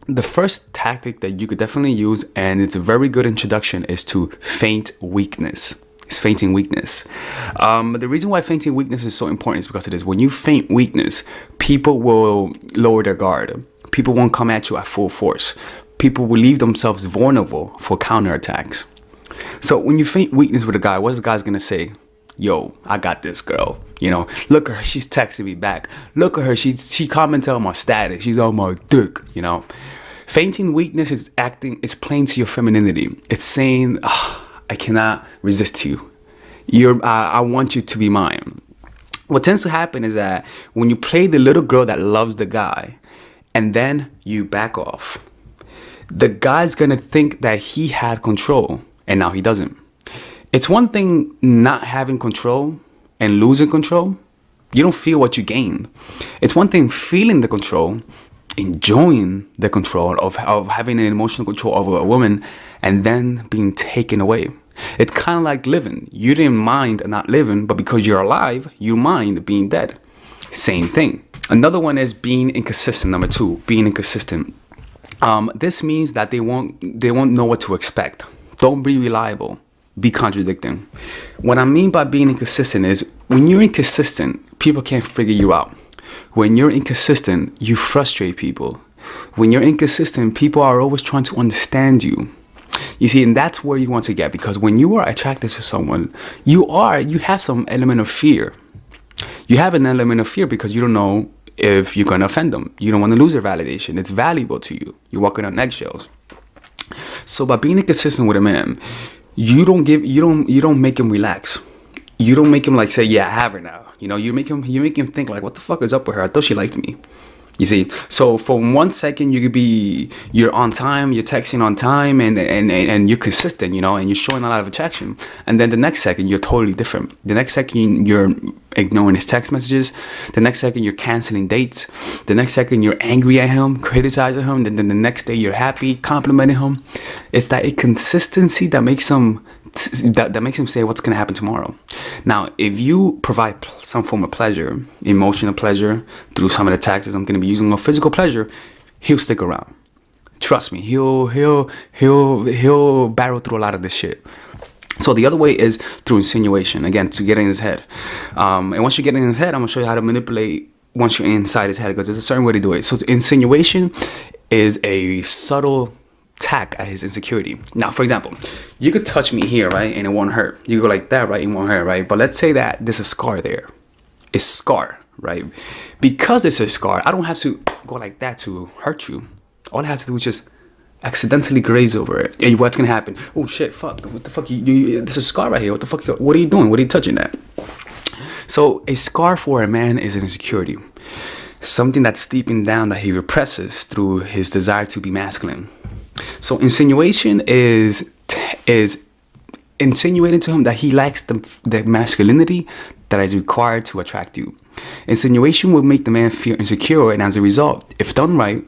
The first tactic that you could definitely use, and it's a very good introduction, is to feint weakness. It's feinting weakness. The reason why feinting weakness is so important is because it is when you feint weakness, people will lower their guard. People won't come at you at full force. People will leave themselves vulnerable for counterattacks. So when you feint weakness with a guy, what's the guy's gonna say? Yo, I got this girl. You know, look at her, she's texting me back. Look at her, she commented on my status. She's on my dick, you know. Feinting weakness is playing to your femininity. It's saying, I cannot resist you. I want you to be mine. What tends to happen is that when you play the little girl that loves the guy, and then you back off, the guy's gonna think that he had control, and now he doesn't. It's one thing not having control and losing control. You don't feel what you gain. It's one thing feeling the control, enjoying the control of having an emotional control over a woman, and then being taken away. It's kind of like living. You didn't mind not living, but because you're alive, you mind being dead. Same thing. Another one is being inconsistent. Number 2, being inconsistent. This means that they won't know what to expect. Don't be reliable. Be contradicting. What I mean by being inconsistent is when you're inconsistent, people can't figure you out. When you're inconsistent, you frustrate people. When you're inconsistent, people are always trying to understand you. You see, and that's where you want to get, because when you are attracted to someone, you have some element of fear. You have an element of fear because you don't know if you're going to offend them. You don't want to lose their validation. It's valuable to you. You're walking on eggshells. So by being inconsistent with a man, you don't make him relax. You don't make him like say, yeah, I have her now. You know, you make him think like, what the fuck is up with her? I thought she liked me. You see, so for 1 second you're on time, you're texting on time, and you're consistent, you know, and you're showing a lot of attraction. And then the next second you're totally different. The next second you're ignoring his text messages. The next second you're canceling dates. The next second you're angry at him, criticizing him. Then the next day you're happy, complimenting him. It's that inconsistency that makes him say what's going to happen tomorrow. Now, if you provide some form of pleasure, emotional pleasure, through some of the tactics I'm going to be using, or physical pleasure, he'll stick around. Trust me, he'll barrel through a lot of this shit. So the other way is through insinuation, again, to get in his head. And once you get in his head, I'm going to show you how to manipulate once you're inside his head, because there's a certain way to do it. So insinuation is a subtle attack at his insecurity. Now, for example, you could touch me here, right, and it won't hurt. You go like that, right, it won't hurt, right? But let's say that there's a scar there. It's scar, right? Because it's a scar, I don't have to go like that to hurt you. All I have to do is just accidentally graze over it. And what's gonna happen? Oh shit, fuck, what the fuck, there's a scar right here. What the fuck, what are you doing? What are you touching that? So a scar for a man is an insecurity. Something that's deeping down that he represses through his desire to be masculine. So insinuation is insinuating to him that he lacks the masculinity that is required to attract you. Insinuation will make the man feel insecure, and as a result, if done right,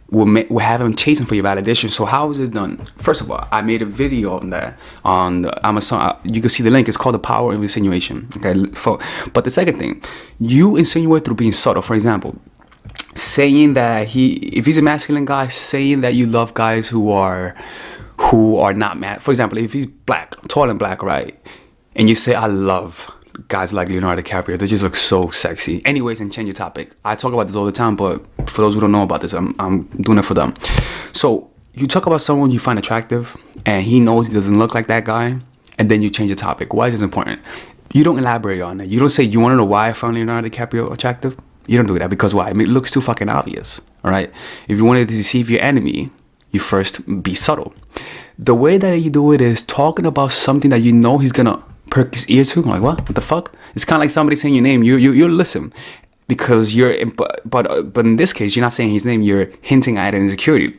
will have him chasing for your validation. So how is this done? First of all, I made a video on that on Amazon. You can see the link. It's called The Power of Insinuation. Okay, but the second thing, you insinuate through being subtle. For example, saying that if he's a masculine guy, saying that you love guys who are not mad. For example, if he's black, tall and black, right, and you say, I love guys like Leonardo DiCaprio, they just look so sexy. Anyways, and change your topic. I talk about this all the time, but for those who don't know about this, I'm doing it for them. So you talk about someone you find attractive, and he knows he doesn't look like that guy, and then you change the topic. Why is this important? You don't elaborate on it. You don't say, you want to know why I found Leonardo DiCaprio attractive? You don't do that, because why? I mean, it looks too fucking obvious, all right? If you wanted to deceive your enemy, you first be subtle. The way that you do it is talking about something that you know he's gonna perk his ear to. Like, what the fuck? It's kind of like somebody saying your name. You listen, because but in this case, you're not saying his name. You're hinting at an insecurity.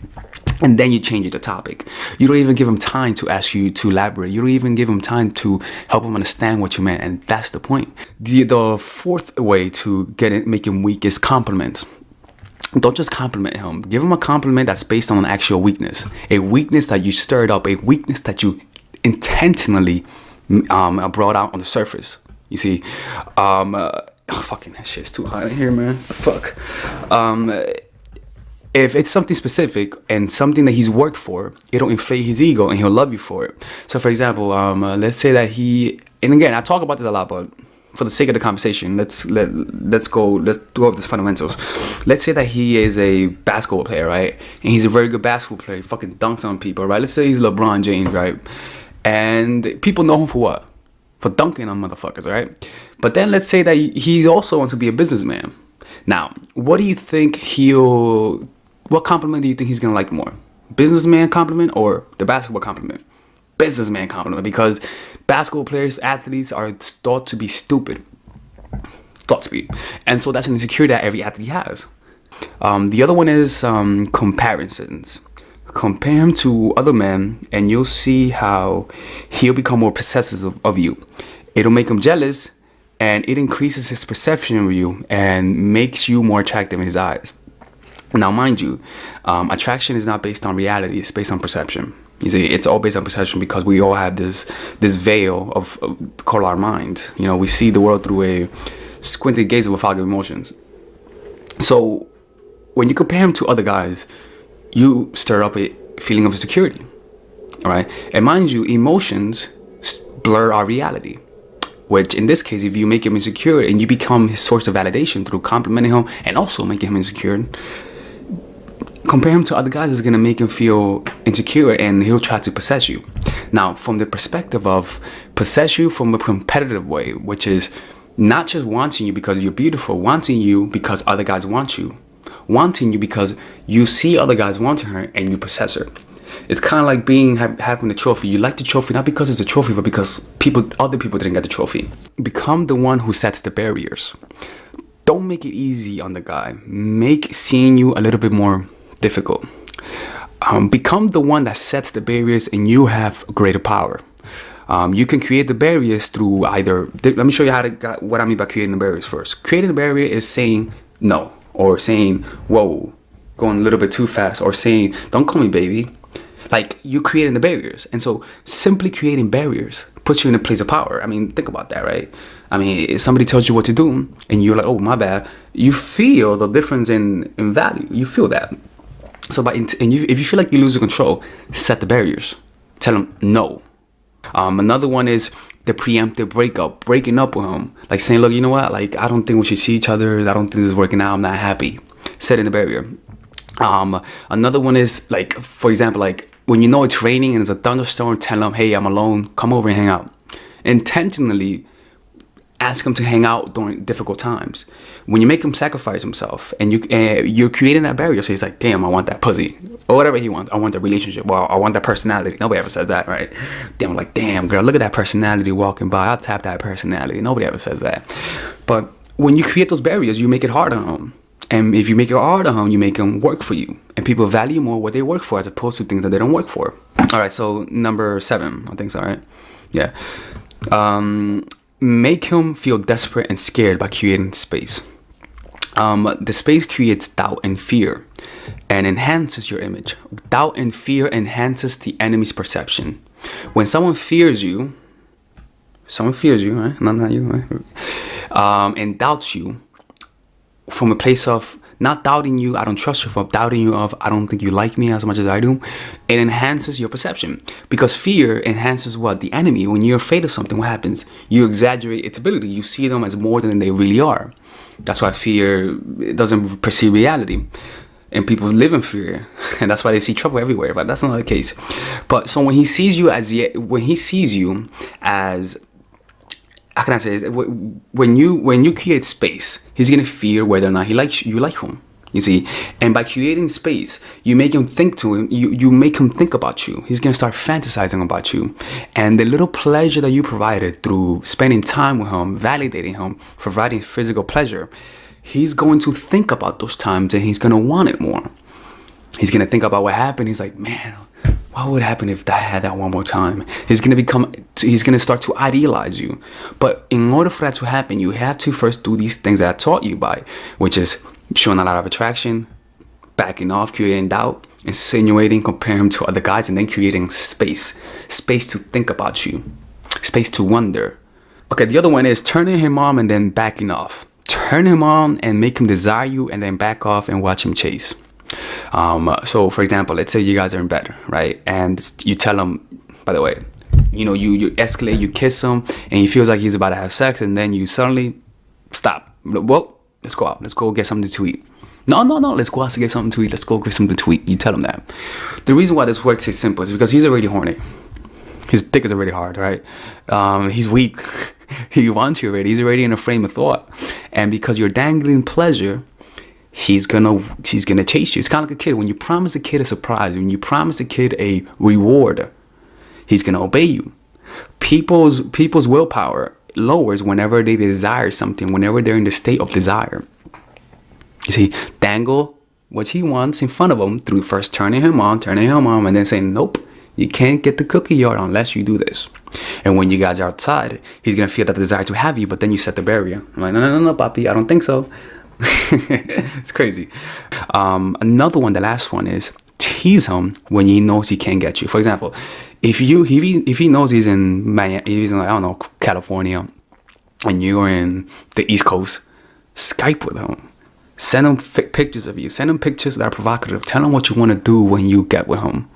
And then you change the topic. You don't even give him time to ask you to elaborate. You don't even give him time to help him understand what you meant. And that's the point. The fourth way to make him weak is compliments. Don't just compliment him. Give him a compliment that's based on an actual weakness. A weakness that you stirred up. A weakness that you intentionally brought out on the surface. You see, fucking that shit's too hot in here, man. Fuck. if it's something specific and something that he's worked for, it'll inflate his ego and he'll love you for it. So for example, let's say that and again, I talk about this a lot, but for the sake of the conversation, let's go over the fundamentals. Let's say that he is a basketball player, right? And he's a very good basketball player. He fucking dunks on people, right? Let's say he's LeBron James, right? And people know him for what? For dunking on motherfuckers, right? But then let's say that he also wants to be a businessman. Now, what do you think what compliment do you think he's gonna like more? Businessman compliment or the basketball compliment? Businessman compliment, because basketball players, athletes are thought to be stupid. Thought to be. And so that's an insecurity that every athlete has. The other one is comparisons. Compare him to other men and you'll see how he'll become more possessive of you. It'll make him jealous and it increases his perception of you and makes you more attractive in his eyes. Now, mind you, attraction is not based on reality. It's based on perception. You see, it's all based on perception because we all have this veil of called our mind. You know, we see the world through a squinted gaze of a fog of emotions. So when you compare him to other guys, you stir up a feeling of insecurity. All right. And mind you, emotions blur our reality, which in this case, if you make him insecure and you become his source of validation through complimenting him and also making him insecure, compare him to other guys is going to make him feel insecure and he'll try to possess you. Now, from the perspective of possess you from a competitive way, which is not just wanting you because you're beautiful, wanting you because other guys want you, wanting you because you see other guys wanting her and you possess her. It's kind of like having a trophy. You like the trophy not because it's a trophy, but because other people didn't get the trophy. Become the one who sets the barriers. Don't make it easy on the guy. Make seeing you a little bit more difficult. Become the one that sets the barriers and you have greater power. You can create the barriers through either, let me show you what I mean by creating the barriers first. Creating the barrier is saying no, or saying, whoa, going a little bit too fast, or saying, don't call me baby. Like, you're creating the barriers. And so simply creating barriers puts you in a place of power. I mean, think about that, right? I mean, if somebody tells you what to do and you're like, oh, my bad, you feel the difference in value. You feel that. So if you feel like you're losing control, set the barriers. Tell them no. Another one is the preemptive breaking up with him. Like saying, look, you know what? Like, I don't think we should see each other. I don't think this is working out. I'm not happy. Setting the barrier. Another one is, like, for example, like when you know it's raining and there's a thunderstorm, tell them, hey, I'm alone. Come over and hang out. Intentionally ask him to hang out during difficult times. When you make him sacrifice himself and you're creating that barrier, so he's like, damn, I want that pussy or whatever he wants. I want that relationship. Well, I want that personality. Nobody ever says that, right? Damn, like, damn, girl, look at that personality walking by. I'll tap that personality. Nobody ever says that. But when you create those barriers, you make it hard on him. And if you make it hard on him, you make them work for you. And people value more what they work for as opposed to things that they don't work for. All right, so number 7, I think so, right? Yeah. Make him feel desperate and scared by creating space. The space creates doubt and fear and enhances your image. Doubt and fear enhances the enemy's perception. When someone fears you, right? Not you, right? And doubts you from a place of not doubting you, I don't trust you, from doubting you of, I don't think you like me as much as I do, it enhances your perception. Because fear enhances what? The enemy. When you're afraid of something, what happens? You exaggerate its ability. You see them as more than they really are. That's why fear doesn't perceive reality. And people live in fear. And that's why they see trouble everywhere. But that's not the case. But so when he sees you as how can I say this? When you create space, he's gonna fear whether or not you like him. You see, and by creating space, you make him think you make him think about you. He's gonna start fantasizing about you, and the little pleasure that you provided through spending time with him, validating him, providing physical pleasure, he's going to think about those times and he's gonna want it more. He's gonna think about what happened. He's like, man, what would happen if I had that one more time? He's gonna start to idealize you. But in order for that to happen, you have to first do these things that I taught you by, which is showing a lot of attraction, backing off, creating doubt, insinuating, comparing him to other guys, and then creating space to think about you, space to wonder. Okay, the other one is turning him on and then backing off. Turn him on and make him desire you, and then back off and watch him chase. So for example, let's say you guys are in bed, right? And you tell him, by the way, you escalate, you kiss him, and he feels like he's about to have sex, and then you suddenly stop. Well, let's go out. Let's go get something to eat. No. Let's go out to get something to eat. Let's go get something to eat. You tell him that. The reason why this works is simple. It's because he's already horny. His dick is already hard, right? He's weak. He wants you already. He's already in a frame of thought. And because you're dangling pleasure, he's gonna chase you. It's kind of like a kid. When you promise a kid a surprise, when you promise a kid a reward, he's gonna obey you. People's willpower lowers whenever they desire something, whenever they're in the state of desire. You see, dangle what he wants in front of him through first turning him on, and then saying, nope, you can't get the cookie yard unless you do this. And when you guys are outside, he's gonna feel that desire to have you, but then you set the barrier. I'm like, no, papi, I don't think so. It's crazy. Another one, the last one, is tease him when he knows he can't get you. For example, if he knows he's in Miami, he's in, I don't know, California, and you're in the East Coast, Skype with him. Send him pictures of you. Send him pictures that are provocative. Tell him what you want to do when you get with him,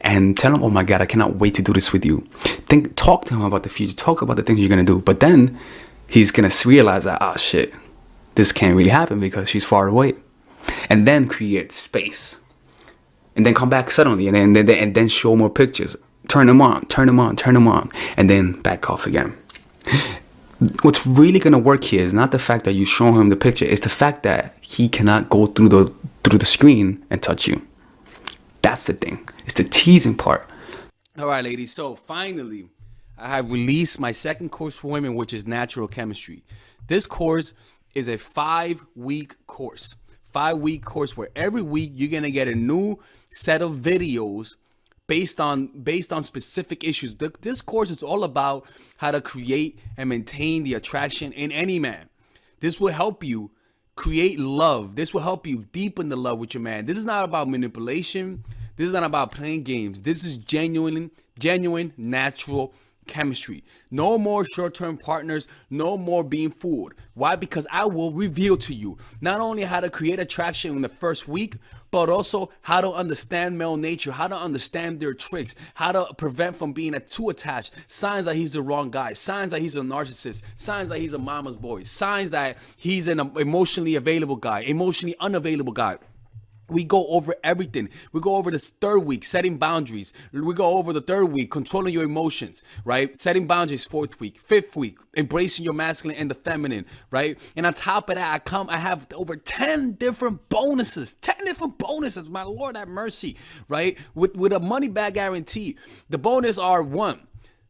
and tell him, oh my God, I cannot wait to do this with you. Talk to him about the future. Talk about the things you're going to do. But then he's going to realize that, oh shit, this can't really happen because she's far away. And then create space. And then come back suddenly and then show more pictures. Turn them on. And then back off again. What's really going to work here is not the fact that you show him the picture. It's the fact that he cannot go through the screen and touch you. That's the thing. It's the teasing part. All right, ladies. So finally, I have released my second course for women, which is natural chemistry. This course is a 5-week course. 5-week course where every week you're going to get a new set of videos based on specific issues. This course is all about how to create and maintain the attraction in any man. This will help you create love. This will help you deepen the love with your man. This is not about manipulation. This is not about playing games. This is genuine, natural chemistry. No more short-term partners. No more being fooled. Why? Because I will reveal to you not only how to create attraction in the first week, but also how to understand male nature, how to understand their tricks, how to prevent from being too attached, signs that he's the wrong guy, signs that he's a narcissist, signs that he's a mama's boy, signs that he's an emotionally available guy, emotionally unavailable guy. We go over everything. We go over this third week, setting boundaries. We go over the third week, controlling your emotions, right? Setting boundaries, fourth week. Fifth week, embracing your masculine and the feminine, right? And on top of that, I have over 10 different bonuses. 10 different bonuses, my Lord have mercy, right? With a money back guarantee. The bonus are: 1,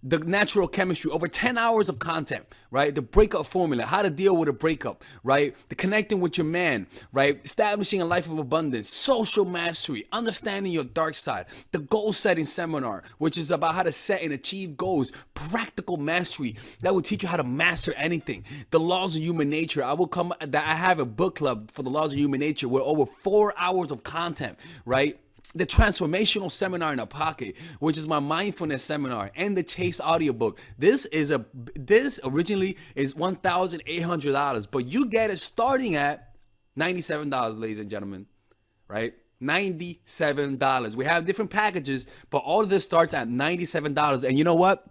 the natural chemistry, over 10 hours of content, right? The breakup formula, how to deal with a breakup, right? The connecting with your man, right? Establishing a life of abundance, social mastery, understanding your dark side, the goal setting seminar, which is about how to set and achieve goals, practical mastery that will teach you how to master anything, the laws of human nature. I have a book club for the laws of human nature with over 4 hours of content, right? The transformational seminar in a pocket, which is my mindfulness seminar, and the Chase audiobook. This originally is $1,800, but you get it starting at $97, ladies and gentlemen, right? $97. We have different packages, but all of this starts at $97. And you know what?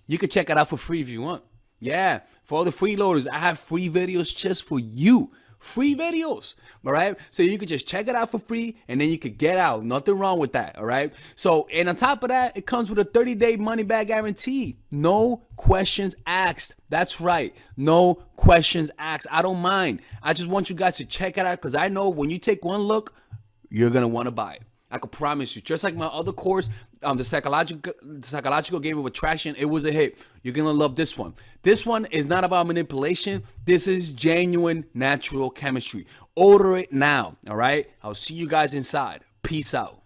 You can check it out for free if you want. Yeah, for all the freeloaders, I have free videos just for you. Free videos, all right? So you could just check it out for free, and then you could get out. Nothing wrong with that, all right? So, and on top of that, it comes with a 30-day money-back guarantee. No questions asked. That's right. No questions asked. I don't mind. I just want you guys to check it out, because I know when you take one look, you're going to want to buy it. I can promise you. Just like my other course, the psychological game of attraction, it was a hit. You're gonna love this one. This one is not about manipulation. This is genuine natural chemistry. Order it now. All right. I'll see you guys inside. Peace out.